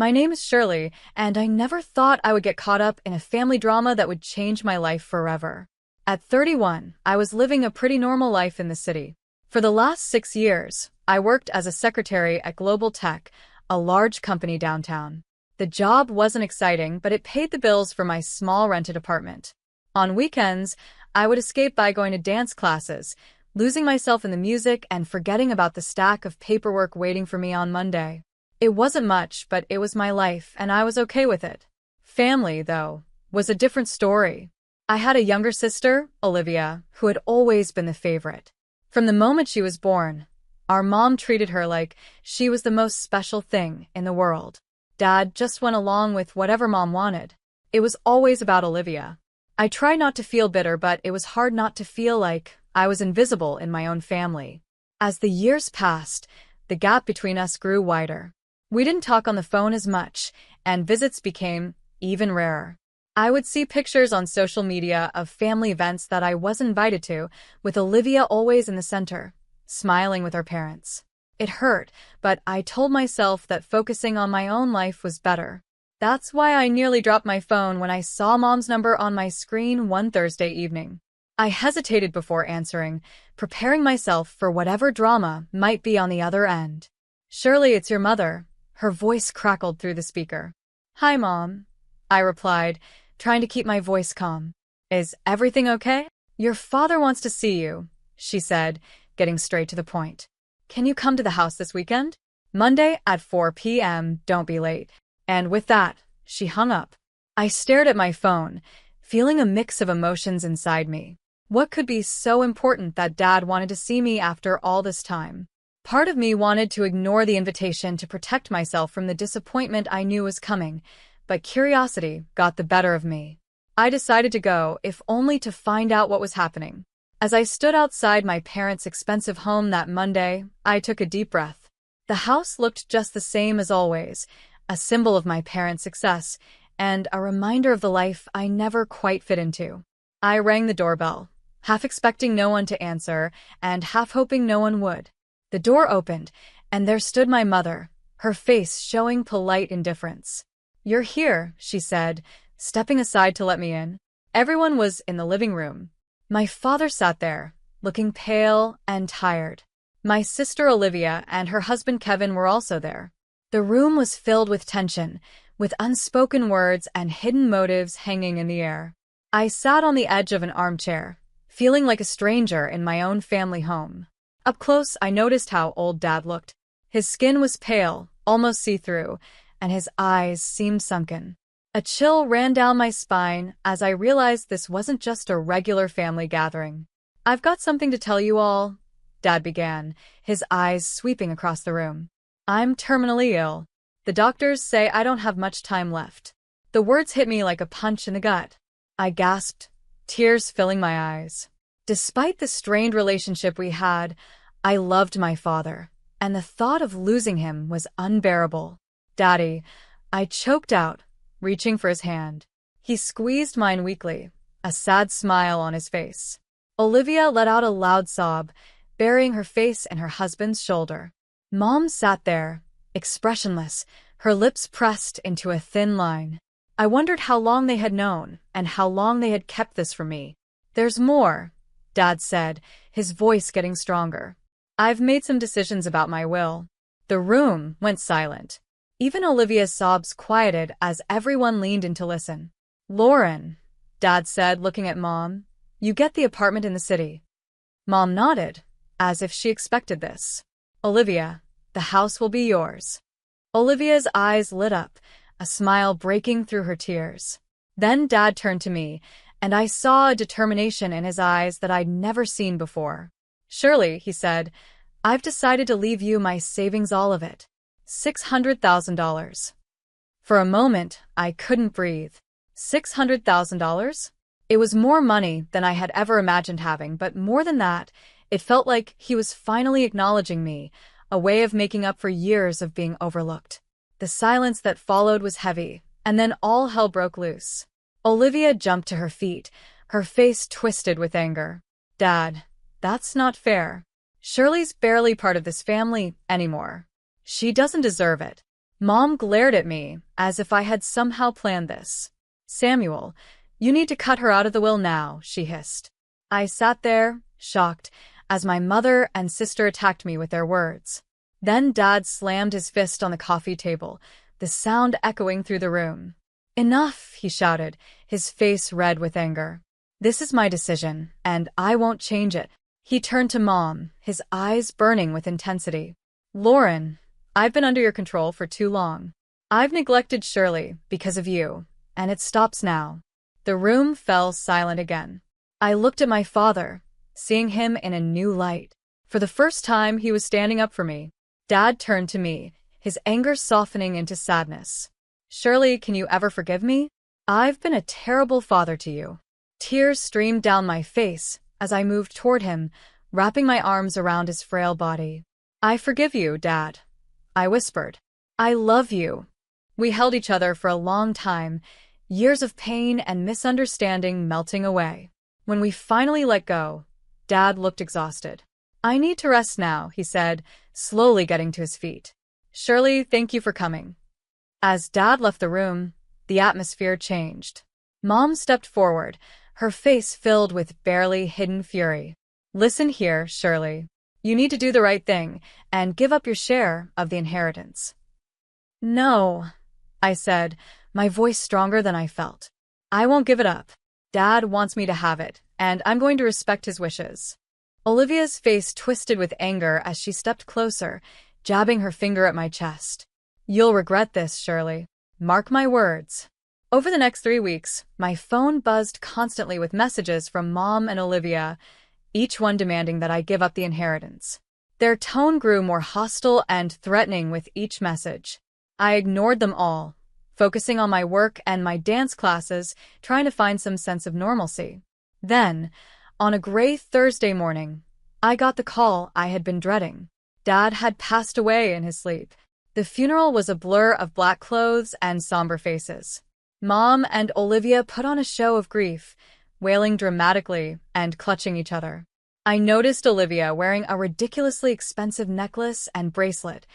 My name is Shirley, and I never thought I would get caught up in a family drama that would change my life forever. At 31, I was living a pretty normal life in the city. For the last 6 years, I worked as a secretary at Global Tech, a large company downtown. The job wasn't exciting, but it paid the bills for my small rented apartment. On weekends, I would escape by going to dance classes, losing myself in the music and forgetting about the stack of paperwork waiting for me on Monday. It wasn't much, but it was my life, and I was okay with it. Family, though, was a different story. I had a younger sister, Olivia, who had always been the favorite. From the moment she was born, our mom treated her like she was the most special thing in the world. Dad just went along with whatever mom wanted. It was always about Olivia. I tried not to feel bitter, but it was hard not to feel like I was invisible in my own family. As the years passed, the gap between us grew wider. We didn't talk on the phone as much, and visits became even rarer. I would see pictures on social media of family events that I was invited to, with Olivia always in the center, smiling with her parents. It hurt, but I told myself that focusing on my own life was better. That's why I nearly dropped my phone when I saw Mom's number on my screen one Thursday evening. I hesitated before answering, preparing myself for whatever drama might be on the other end. "Shirley, it's your mother." Her voice crackled through the speaker. "Hi, Mom," I replied, trying to keep my voice calm. "Is everything okay?" "Your father wants to see you," she said, getting straight to the point. "Can you come to the house this weekend? Monday at 4 p.m., don't be late." And with that, she hung up. I stared at my phone, feeling a mix of emotions inside me. What could be so important that Dad wanted to see me after all this time? Part of me wanted to ignore the invitation to protect myself from the disappointment I knew was coming, but curiosity got the better of me. I decided to go, if only to find out what was happening. As I stood outside my parents' expensive home that Monday, I took a deep breath. The house looked just the same as always, a symbol of my parents' success, and a reminder of the life I never quite fit into. I rang the doorbell, half expecting no one to answer, and half hoping no one would. The door opened, and there stood my mother, her face showing polite indifference. "You're here," she said, stepping aside to let me in. Everyone was in the living room. My father sat there, looking pale and tired. My sister Olivia and her husband Kevin were also there. The room was filled with tension, with unspoken words and hidden motives hanging in the air. I sat on the edge of an armchair, feeling like a stranger in my own family home. Up close, I noticed how old Dad looked. His skin was pale, almost see-through, and his eyes seemed sunken. A chill ran down my spine as I realized this wasn't just a regular family gathering. "I've got something to tell you all," Dad began, his eyes sweeping across the room. "I'm terminally ill. The doctors say I don't have much time left." The words hit me like a punch in the gut. I gasped, tears filling my eyes. Despite the strained relationship we had, I loved my father, and the thought of losing him was unbearable. "Daddy," I choked out, reaching for his hand. He squeezed mine weakly, a sad smile on his face. Olivia let out a loud sob, burying her face in her husband's shoulder. Mom sat there, expressionless, her lips pressed into a thin line. I wondered how long they had known, and how long they had kept this from me. "There's more," Dad said, his voice getting stronger. "I've made some decisions about my will." The room went silent. Even Olivia's sobs quieted as everyone leaned in to listen. "Lauren," Dad said, looking at Mom, "you get the apartment in the city." Mom nodded, as if she expected this. "Olivia, the house will be yours." Olivia's eyes lit up, a smile breaking through her tears. Then Dad turned to me, and I saw a determination in his eyes that I'd never seen before. "Shirley," he said, "I've decided to leave you my savings, all of it. $600,000. For a moment, I couldn't breathe. $600,000? It was more money than I had ever imagined having, but more than that, it felt like he was finally acknowledging me, a way of making up for years of being overlooked. The silence that followed was heavy, and then all hell broke loose. Olivia jumped to her feet, her face twisted with anger. "Dad, that's not fair. Shirley's barely part of this family anymore. She doesn't deserve it." Mom glared at me, as if I had somehow planned this. "Samuel, you need to cut her out of the will now," she hissed. I sat there, shocked, as my mother and sister attacked me with their words. Then Dad slammed his fist on the coffee table, the sound echoing through the room. "Enough," he shouted, his face red with anger. "This is my decision, and I won't change it." He turned to Mom, his eyes burning with intensity. "Lauren, I've been under your control for too long. I've neglected Shirley because of you, and it stops now." The room fell silent again. I looked at my father, seeing him in a new light. For the first time, he was standing up for me. Dad turned to me, his anger softening into sadness. "Shirley, can you ever forgive me? I've been a terrible father to you." Tears streamed down my face as I moved toward him, wrapping my arms around his frail body. "I forgive you, Dad," I whispered. "I love you." We held each other for a long time, years of pain and misunderstanding melting away. When we finally let go, Dad looked exhausted. "I need to rest now," he said, slowly getting to his feet. "Shirley, thank you for coming." As Dad left the room, the atmosphere changed. Mom stepped forward, her face filled with barely hidden fury. "Listen here, Shirley. You need to do the right thing and give up your share of the inheritance." "No," I said, my voice stronger than I felt. "I won't give it up. Dad wants me to have it, and I'm going to respect his wishes." Olivia's face twisted with anger as she stepped closer, jabbing her finger at my chest. "You'll regret this, Shirley. Mark my words." Over the next 3 weeks, my phone buzzed constantly with messages from Mom and Olivia, each one demanding that I give up the inheritance. Their tone grew more hostile and threatening with each message. I ignored them all, focusing on my work and my dance classes, trying to find some sense of normalcy. Then, on a gray Thursday morning, I got the call I had been dreading. Dad had passed away in his sleep. The funeral was a blur of black clothes and somber faces. Mom and Olivia put on a show of grief, wailing dramatically and clutching each other. I noticed Olivia wearing a ridiculously expensive necklace and bracelet,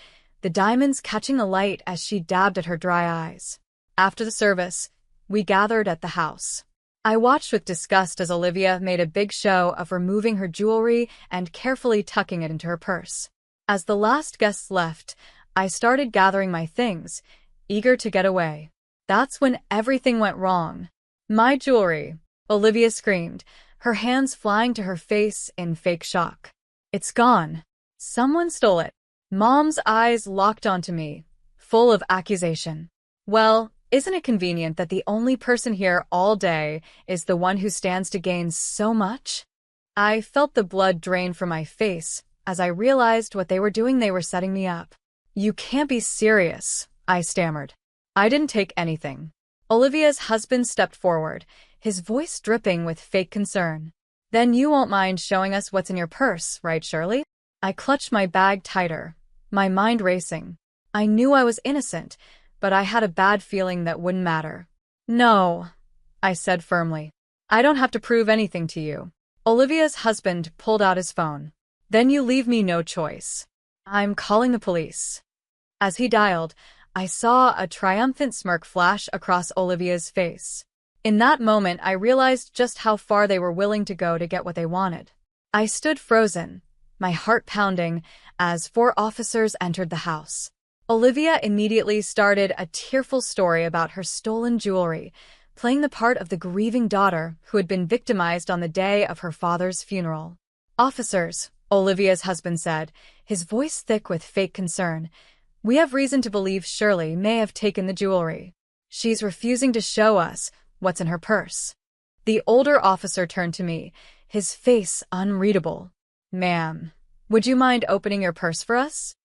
the diamonds catching the light as she dabbed at her dry eyes. After the service, we gathered at the house. I watched with disgust as Olivia made a big show of removing her jewelry and carefully tucking it into her purse. As the last guests left, I started gathering my things, eager to get away. That's when everything went wrong. "My jewelry," Olivia screamed, her hands flying to her face in fake shock. "It's gone. Someone stole it." Mom's eyes locked onto me, full of accusation. "Well, isn't it convenient that the only person here all day is the one who stands to gain so much?" I felt the blood drain from my face as I realized what they were doing. They were setting me up. "You can't be serious," I stammered. "I didn't take anything." Olivia's husband stepped forward, his voice dripping with fake concern. "Then you won't mind showing us what's in your purse, right, Shirley?" I clutched my bag tighter, my mind racing. I knew I was innocent, but I had a bad feeling that wouldn't matter. "No," I said firmly. "I don't have to prove anything to you." Olivia's husband pulled out his phone. "Then you leave me no choice. I'm calling the police." As he dialed, I saw a triumphant smirk flash across Olivia's face. In that moment, I realized just how far they were willing to go to get what they wanted. I stood frozen, my heart pounding, as 4 officers entered the house. Olivia immediately started a tearful story about her stolen jewelry, playing the part of the grieving daughter who had been victimized on the day of her father's funeral. "Officers," Olivia's husband said, his voice thick with fake concern, "we have reason to believe Shirley may have taken the jewelry. She's refusing to show us what's in her purse." The older officer turned to me, his face unreadable. "Ma'am, would you mind opening your purse for us?"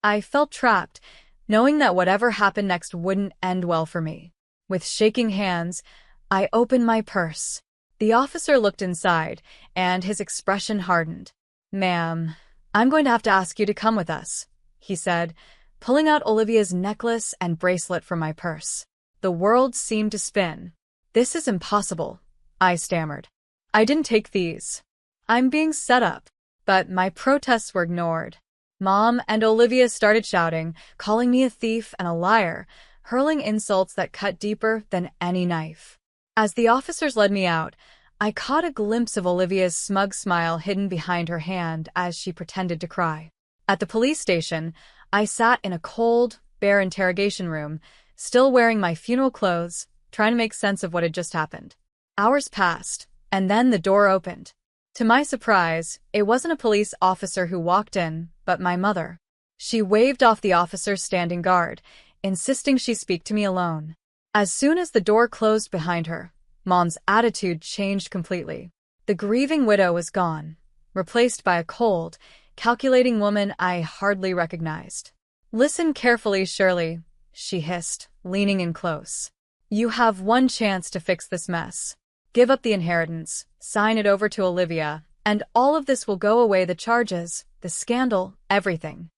I felt trapped, knowing that whatever happened next wouldn't end well for me. With shaking hands, I opened my purse. The officer looked inside, and his expression hardened. "Ma'am, I'm going to have to ask you to come with us," he said, pulling out Olivia's necklace and bracelet from my purse. The world seemed to spin. "This is impossible," I stammered. "I didn't take these. I'm being set up." But my protests were ignored. Mom and Olivia started shouting, calling me a thief and a liar, hurling insults that cut deeper than any knife. As the officers led me out, I caught a glimpse of Olivia's smug smile hidden behind her hand as she pretended to cry. At the police station, I sat in a cold, bare interrogation room, still wearing my funeral clothes, trying to make sense of what had just happened. Hours passed, and then the door opened. To my surprise, it wasn't a police officer who walked in, but my mother. She waved off the officer standing guard, insisting she speak to me alone. As soon as the door closed behind her, Mom's attitude changed completely. The grieving widow was gone, replaced by a cold, calculating woman I hardly recognized. "Listen carefully, Shirley," she hissed, leaning in close. "You have one chance to fix this mess. Give up the inheritance, sign it over to Olivia, and all of this will go away, the charges, the scandal, everything."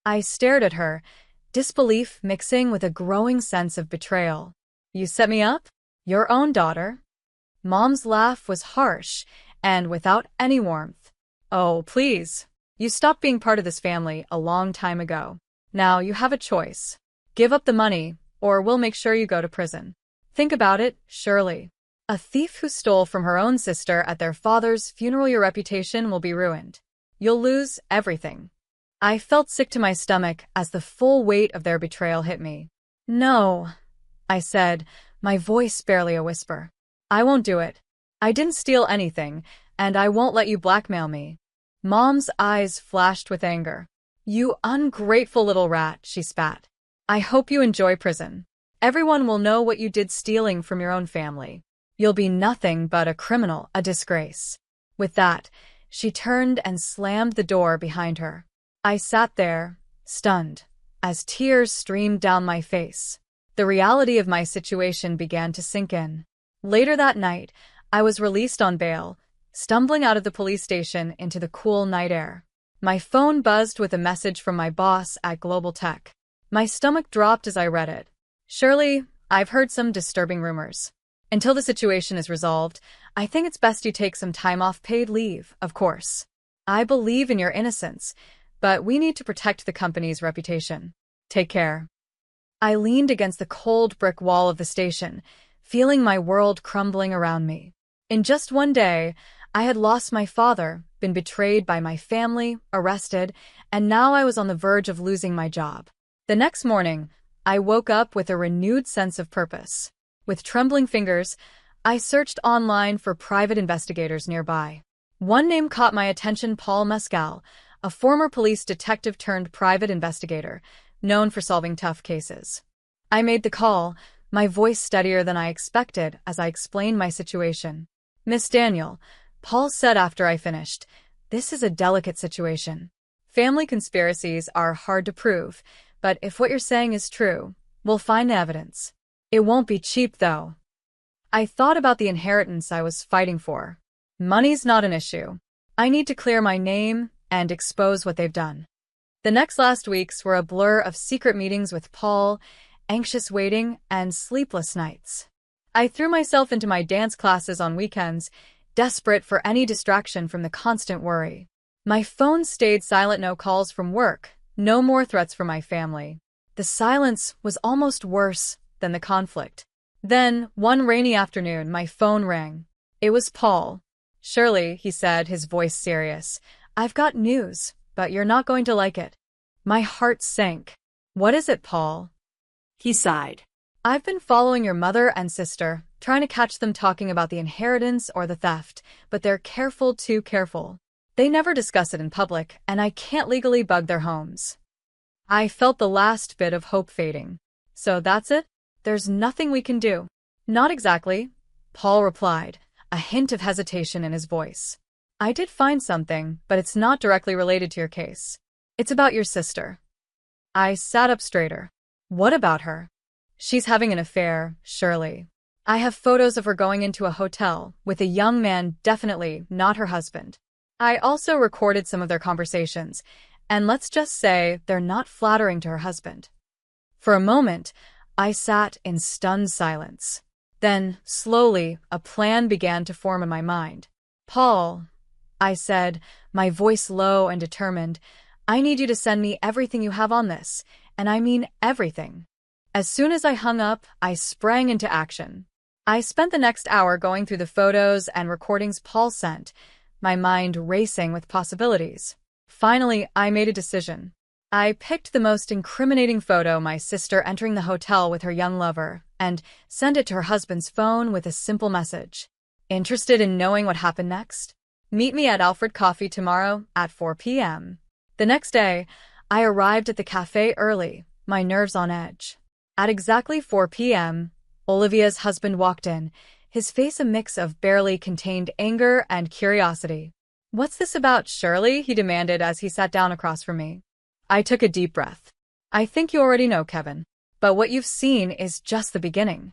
I stared at her, disbelief mixing with a growing sense of betrayal. "You set me up? Your own daughter?" Mom's laugh was harsh and without any warmth. "Oh, please. You stopped being part of this family a long time ago. Now you have a choice. Give up the money, or we'll make sure you go to prison. Think about it, Shirley. A thief who stole from her own sister at their father's funeral, your reputation will be ruined. You'll lose everything." I felt sick to my stomach as the full weight of their betrayal hit me. "No," I said, my voice barely a whisper. "I won't do it. I didn't steal anything, and I won't let you blackmail me." Mom's eyes flashed with anger. "You ungrateful little rat," she spat. "I hope you enjoy prison. Everyone will know what you did stealing from your own family. You'll be nothing but a criminal, a disgrace." With that, she turned and slammed the door behind her. I sat there, stunned, as tears streamed down my face. The reality of my situation began to sink in. Later that night, I was released on bail, stumbling out of the police station into the cool night air. My phone buzzed with a message from my boss at Global Tech. My stomach dropped as I read it. "Shirley, I've heard some disturbing rumors. Until the situation is resolved, I think it's best you take some time off, paid leave, of course. I believe in your innocence, but we need to protect the company's reputation. Take care." I leaned against the cold brick wall of the station, feeling my world crumbling around me. In just one day, I had lost my father, been betrayed by my family, arrested, and now I was on the verge of losing my job. The next morning, I woke up with a renewed sense of purpose. With trembling fingers, I searched online for private investigators nearby. One name caught my attention: Paul Mescal, a former police detective turned private investigator, known for solving tough cases. I made the call, my voice steadier than I expected as I explained my situation. "Miss Daniel," Paul said after I finished, "this is a delicate situation. Family conspiracies are hard to prove, but if what you're saying is true, we'll find evidence. It won't be cheap, though." I thought about the inheritance I was fighting for. Money's not an issue. I need to clear my name and expose what they've done. The last weeks were a blur of secret meetings with Paul, anxious waiting, and sleepless nights. I threw myself into my dance classes on weekends, desperate for any distraction from the constant worry. My phone stayed silent, no calls from work, no more threats from my family. The silence was almost worse than the conflict. Then, one rainy afternoon, my phone rang. It was Paul. "Shirley," he said, his voice serious, "I've got news, but you're not going to like it." My heart sank. "What is it, Paul?" He sighed. "I've been following your mother and sister, trying to catch them talking about the inheritance or the theft, but they're careful, too careful. They never discuss it in public, and I can't legally bug their homes." I felt the last bit of hope fading. "So that's it? There's nothing we can do?" "Not exactly," Paul replied, a hint of hesitation in his voice. "I did find something, but it's not directly related to your case. It's about your sister." I sat up straighter. "What about her?" "She's having an affair, Shirley. I have photos of her going into a hotel with a young man, definitely not her husband. I also recorded some of their conversations, and let's just say they're not flattering to her husband." For a moment, I sat in stunned silence. Then, slowly, a plan began to form in my mind. "Paul," I said, my voice low and determined, I need you to send me everything you have on this, and I mean everything." As soon as I hung up, I sprang into action. I spent the next hour going through the photos and recordings Paul sent, my mind racing with possibilities. Finally, I made a decision. I picked the most incriminating photo, my sister entering the hotel with her young lover, and sent it to her husband's phone with a simple message. "Interested in knowing what happened next? Meet me at Alfred Coffee tomorrow at 4 p.m. The next day, I arrived at the cafe early, my nerves on edge. At exactly 4 p.m., Olivia's husband walked in, his face a mix of barely contained anger and curiosity. "What's this about, Shirley?" he demanded as he sat down across from me. I took a deep breath. "I think you already know, Kevin. But what you've seen is just the beginning."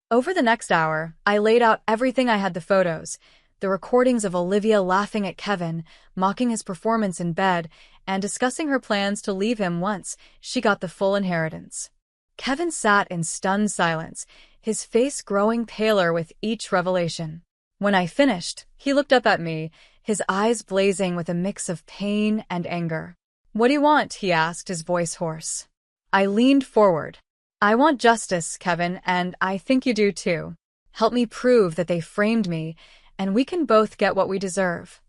Over the next hour, I laid out everything. I had the photos, the recordings of Olivia laughing at Kevin, mocking his performance in bed, and discussing her plans to leave him once she got the full inheritance. Kevin sat in stunned silence, his face growing paler with each revelation. When I finished, he looked up at me, his eyes blazing with a mix of pain and anger. "What do you want?" he asked, his voice hoarse. I leaned forward. "I want justice, Kevin, and I think you do too. Help me prove that they framed me, and we can both get what we deserve."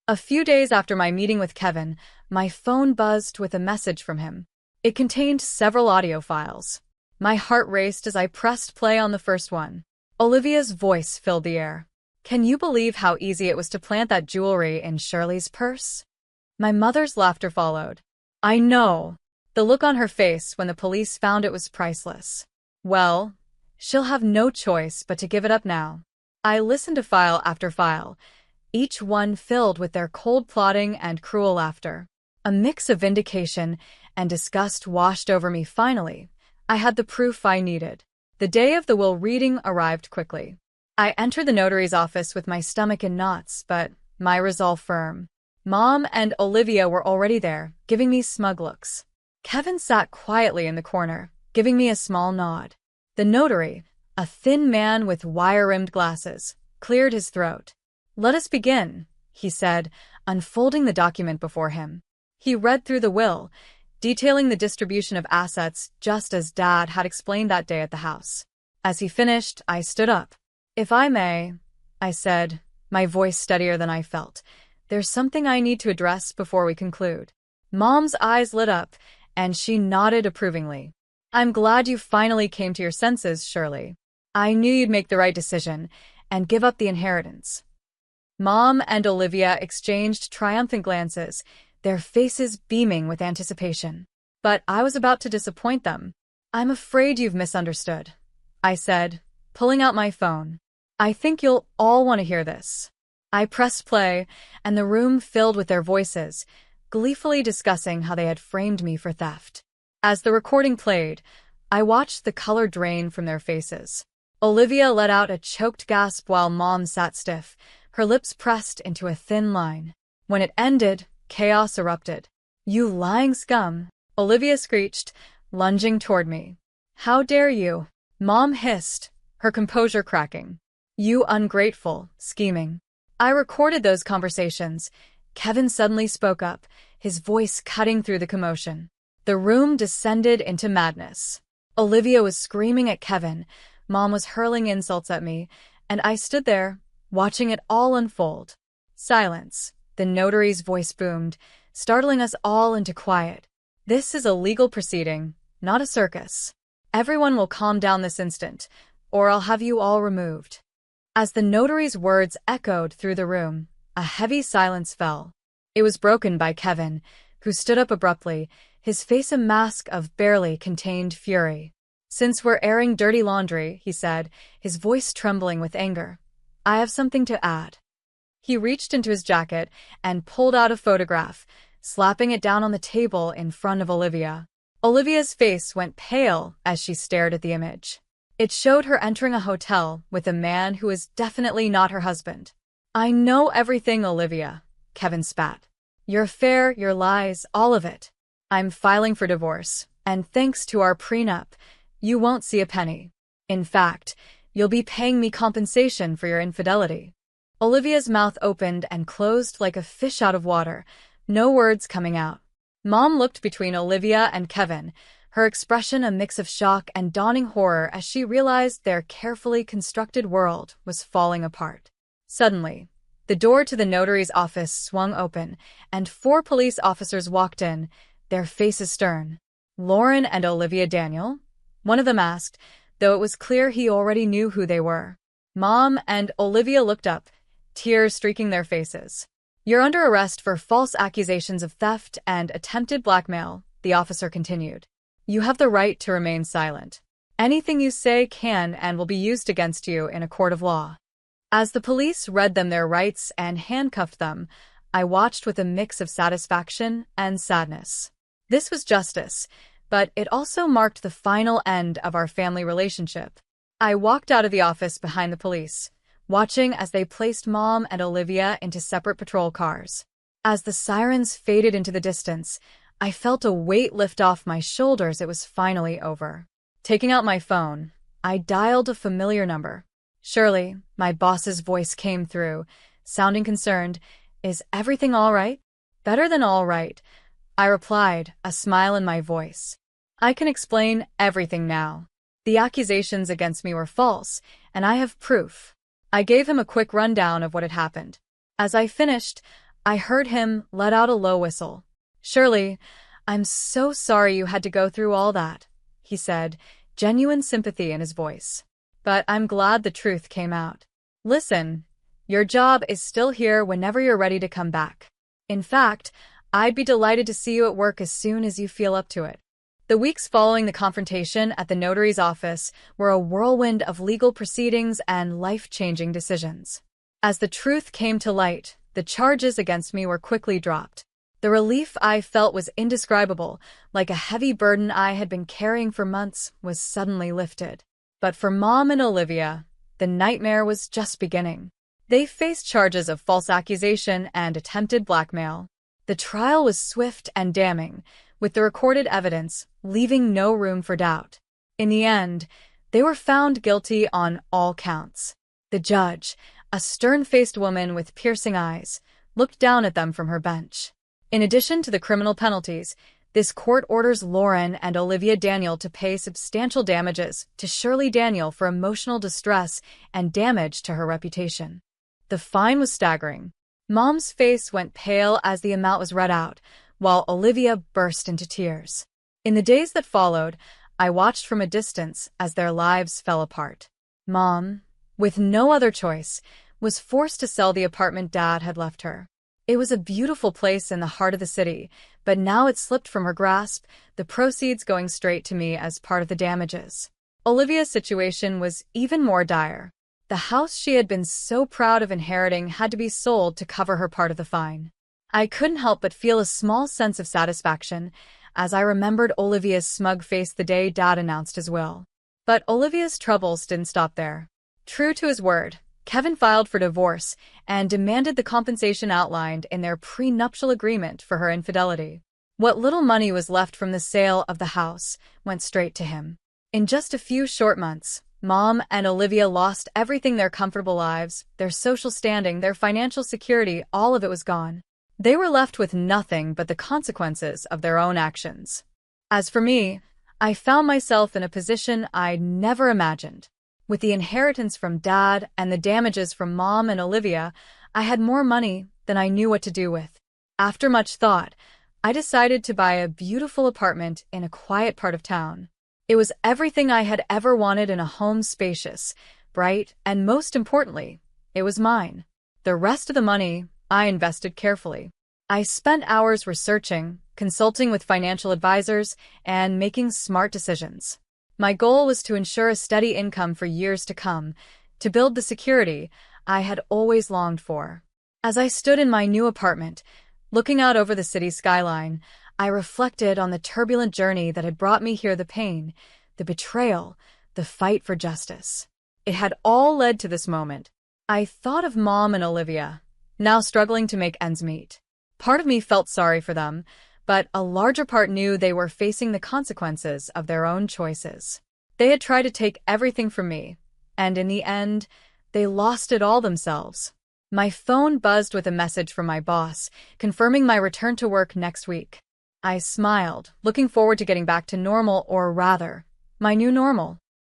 A few days after my meeting with Kevin, my phone buzzed with a message from him. It contained several audio files. My heart raced as I pressed play on the first one. Olivia's voice filled the air. "Can you believe how easy it was to plant that jewelry in Shirley's purse?" My mother's laughter followed. "I know." The look on her face when the police found it was priceless. "Well, she'll have no choice but to give it up now." I listened to file after file, each one filled with their cold plotting and cruel laughter. A mix of vindication and disgust washed over me. Finally, I had the proof I needed. The day of the will reading arrived quickly. I entered the notary's office with my stomach in knots, but my resolve firm. Mom and Olivia were already there, giving me smug looks. Kevin sat quietly in the corner, giving me a small nod. The notary, a thin man with wire-rimmed glasses, cleared his throat. "Let us begin," he said, unfolding the document before him. He read through the will, detailing the distribution of assets just as Dad had explained that day at the house. As he finished, I stood up. "If I may," I said, my voice steadier than I felt, "there's something I need to address before we conclude." Mom's eyes lit up, and she nodded approvingly. "I'm glad you finally came to your senses, Shirley. I knew you'd make the right decision and give up the inheritance." Mom and Olivia exchanged triumphant glances, their faces beaming with anticipation. But I was about to disappoint them. "I'm afraid you've misunderstood," I said, pulling out my phone. "I think you'll all want to hear this." I pressed play, and the room filled with their voices, gleefully discussing how they had framed me for theft. As the recording played, I watched the color drain from their faces. Olivia let out a choked gasp while Mom sat stiff, her lips pressed into a thin line. When it ended, chaos erupted. "You lying scum," Olivia screeched, lunging toward me. "How dare you?" Mom hissed, her composure cracking. "You ungrateful, scheming." I recorded those conversations. Kevin suddenly spoke up, his voice cutting through the commotion. The room descended into madness. Olivia was screaming at Kevin, Mom was hurling insults at me, and I stood there, watching it all unfold. Silence. The notary's voice boomed, startling us all into quiet. "This is a legal proceeding, not a circus. Everyone will calm down this instant, or I'll have you all removed." As the notary's words echoed through the room, a heavy silence fell. It was broken by Kevin, who stood up abruptly, his face a mask of barely contained fury. "Since we're airing dirty laundry," he said, his voice trembling with anger, "I have something to add." He reached into his jacket and pulled out a photograph, slapping it down on the table in front of Olivia. Olivia's face went pale as she stared at the image. It showed her entering a hotel with a man who was definitely not her husband. "I know everything, Olivia," Kevin spat. "Your affair, your lies, all of it. I'm filing for divorce, and thanks to our prenup, you won't see a penny. In fact, you'll be paying me compensation for your infidelity." Olivia's mouth opened and closed like a fish out of water, no words coming out. Mom looked between Olivia and Kevin, her expression a mix of shock and dawning horror as she realized their carefully constructed world was falling apart. Suddenly, the door to the notary's office swung open, and 4 police officers walked in, their faces stern. "Lauren and Olivia Daniel?" one of them asked, though it was clear he already knew who they were. Mom and Olivia looked up, tears streaking their faces. "You're under arrest for false accusations of theft and attempted blackmail," the officer continued. "You have the right to remain silent. Anything you say can and will be used against you in a court of law." As the police read them their rights and handcuffed them, I watched with a mix of satisfaction and sadness. This was justice, but it also marked the final end of our family relationship. I walked out of the office behind the police, watching as they placed Mom and Olivia into separate patrol cars. As the sirens faded into the distance, I felt a weight lift off my shoulders. It was finally over. Taking out my phone, I dialed a familiar number. Shirley, my boss's voice came through, sounding concerned. "Is everything all right?" "Better than all right," I replied, a smile in my voice. "I can explain everything now. The accusations against me were false, and I have proof." I gave him a quick rundown of what had happened. As I finished, I heard him let out a low whistle. "Shirley, I'm so sorry you had to go through all that," he said, genuine sympathy in his voice. "But I'm glad the truth came out. Listen, your job is still here whenever you're ready to come back. In fact, I'd be delighted to see you at work as soon as you feel up to it." The weeks following the confrontation at the notary's office were a whirlwind of legal proceedings and life-changing decisions. As the truth came to light, the charges against me were quickly dropped. The relief I felt was indescribable, like a heavy burden I had been carrying for months was suddenly lifted. But for Mom and Olivia, the nightmare was just beginning. They faced charges of false accusation and attempted blackmail. The trial was swift and damning, with the recorded evidence leaving no room for doubt. In the end, they were found guilty on all counts. The judge, a stern-faced woman with piercing eyes, looked down at them from her bench. In addition to the criminal penalties, this court orders Lauren and Olivia Daniel to pay substantial damages to Shirley Daniel for emotional distress and damage to her reputation. The fine was staggering. Mom's face went pale as the amount was read out, while Olivia burst into tears. In the days that followed, I watched from a distance as their lives fell apart. Mom, with no other choice, was forced to sell the apartment Dad had left her. It was a beautiful place in the heart of the city, but now it slipped from her grasp, the proceeds going straight to me as part of the damages. Olivia's situation was even more dire. The house she had been so proud of inheriting had to be sold to cover her part of the fine. I couldn't help but feel a small sense of satisfaction as I remembered Olivia's smug face the day Dad announced his will. But Olivia's troubles didn't stop there. True to his word, Kevin filed for divorce and demanded the compensation outlined in their prenuptial agreement for her infidelity. What little money was left from the sale of the house went straight to him. In just a few short months, Mom and Olivia lost everything: their comfortable lives, their social standing, their financial security. All of it was gone. They were left with nothing but the consequences of their own actions. As for me, I found myself in a position I'd never imagined. With the inheritance from Dad and the damages from Mom and Olivia, I had more money than I knew what to do with. After much thought, I decided to buy a beautiful apartment in a quiet part of town. It was everything I had ever wanted in a home: spacious, bright, and most importantly, it was mine. The rest of the money I invested carefully. I spent hours researching, consulting with financial advisors, and making smart decisions. My goal was to ensure a steady income for years to come, to build the security I had always longed for. As I stood in my new apartment, looking out over the city skyline, I reflected on the turbulent journey that had brought me here: the pain, the betrayal, the fight for justice. It had all led to this moment. I thought of Mom and Olivia, now struggling to make ends meet. Part of me felt sorry for them, but a larger part knew they were facing the consequences of their own choices. They had tried to take everything from me, and in the end, they lost it all themselves. My phone buzzed with a message from my boss, confirming my return to work next week. I smiled, looking forward to getting back to normal, or rather, my new normal.